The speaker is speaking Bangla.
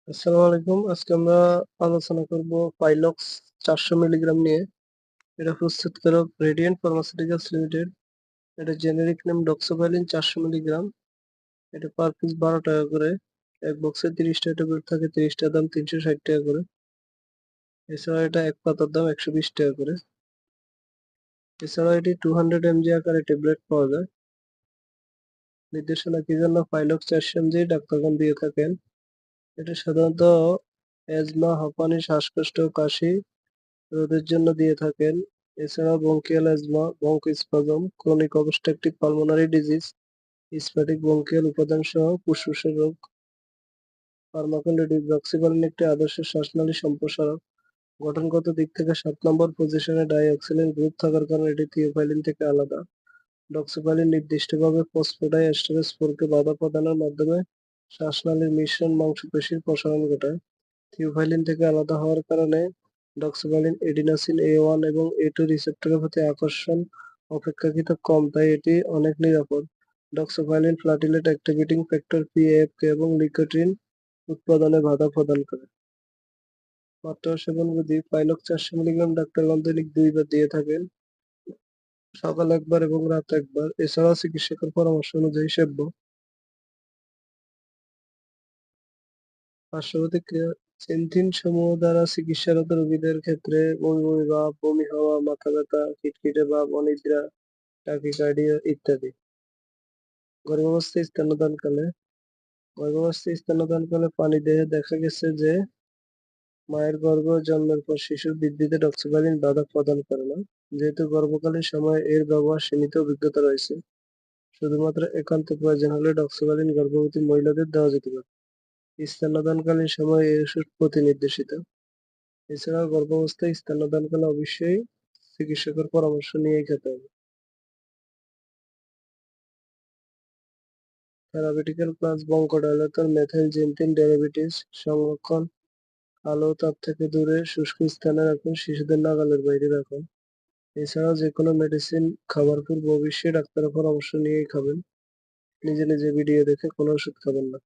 আসসালামু আলাইকুম। আজকে আমরা আলোচনা করব পাইলক্স ৪০০ মিলিগ্রাম নিয়ে। এটা প্রস্তুতকারক রেডিয়েন্ট ফার্মাসিউটিক্যালস লিমিটেড। এটা জেনেরিক নেম ডক্সোভাইলিন ৪০০ মিলিগ্রাম। এটা পার পিস ৳১২ করে। এক বক্সে ৩০ টা ট্যাবলেট থাকে, ৩০ টার দাম ৳৩৬০ করে। এছাড়া এটা এক পাতার দাম ৳১২০ করে। এছাড়া এটি 200 mg আকারে ট্যাবলেট পাওয়া যায়। নির্দেশনা কি জন্য পাইলক্স ৪০০ mg ডাক্তারগণ দিয়ে থাকেন? এটা সাধারণত অ্যাজমা, হাঁপানি, শ্বাসকষ্ট, কাশি রোধের জন্য দিয়ে থাকেন। এছাড়াও bronchial asthma, bronchospasm, chronic obstructive pulmonary disease, স্ফটিক ব্রঙ্কিয়াল উপাদান সহ ফুসফুসের রোগ। ফার্মাকোলজি ডক্সিভালিন একটি আদর্শ শ্বাসনালী সম্প্রসারক। গঠনগত দিক থেকে 7 নম্বর পজিশনে ডাইঅক্সিলিন গ্রুপ থাকার কারণে এটি থিওফাইলিন থেকে আলাদা। ডক্সিভালিন নির্দিষ্টভাবে ফসফোডাইএস্টারেজ 4 কে বাধা প্রদানের মাধ্যমে শ্বাসনালীর মিশ্রণ মাংসপেশির প্রসারণ ঘটায়। থিওফাইলিন থেকে আলাদা হওয়ার কারণে ডক্সিভালিন এডিনোসিন A1 এবং A2 রিসেপ্টরের প্রতি আকর্ষণ অপেক্ষাকৃত কম, তাই এটি অনেক নিরাপদ। ডক্সিভালিন প্লাটিলেট অ্যাক্টিভেটিং ফ্যাক্টর PAFK এবং লিকোট্রিন উৎপাদনে বাধা প্রদান করে। মাত্রা ও সেবন বিধি: পাইলক্স ৪০০ মিলিগ্রাম ডাক্তারগণ দৈনিক ২ বার দিয়ে থাকেন, সকালে ১ বার এবং রাতে ১ বার। এছাড়াও চিকিৎসকের পরামর্শ অনুযায়ী সেব্য। পার্শ্বপ্রতিক্রিয়া: চেনথিন সমূহ দ্বারা চিকিৎসারত রোগীদের ক্ষেত্রে বমি বমি ভাব, বমি হওয়া, মাথা ব্যথা, খিটখিটে ভাব, অনিদ্রা, টাকিকার্ডিয়া ইত্যাদি। গর্ভাবস্থায় স্তন্যদানকালে প্রাণীদেহে দেখা গেছে যে মায়ের গর্ভে জন্মের পর শিশুর বৃদ্ধিতে ডক্সিভালিন বাধা প্রদান করে না। যেহেতু গর্ভকালীন সময়ে এর ব্যবহার সীমিত অভিজ্ঞতা রয়েছে, শুধুমাত্র একান্ত প্রয়োজন হলে ডক্সিভালিন গর্ভবতী মহিলাদের দেওয়া যেতে পারে। স্তন্যদানকালীন সময়ে এই ওষুধ প্রতিনির্দেশিত। এছাড়াও গর্ভাবস্থায় স্তন্যদানকালে অবশ্যই চিকিৎসকের পরামর্শ নিয়েই খেতে হবে। থেরাপিউটিক্যাল ক্লাস: ব্রঙ্কোডাইলেটর, মেথিলজিনথিন, ডায়াবেটিস সংরক্ষণ, আলো তাপ থেকে দূরে শুষ্ক স্থানে রাখুন, শিশুদের নাগালের বাইরে রাখুন। এছাড়াও যেকোনো মেডিসিন খাবার পূর্বে অবশ্যই ডাক্তারের পরামর্শ নিয়েই খাবেন। নিজে নিজে ভিডিও দেখে কোনো ওষুধ খাবেন না।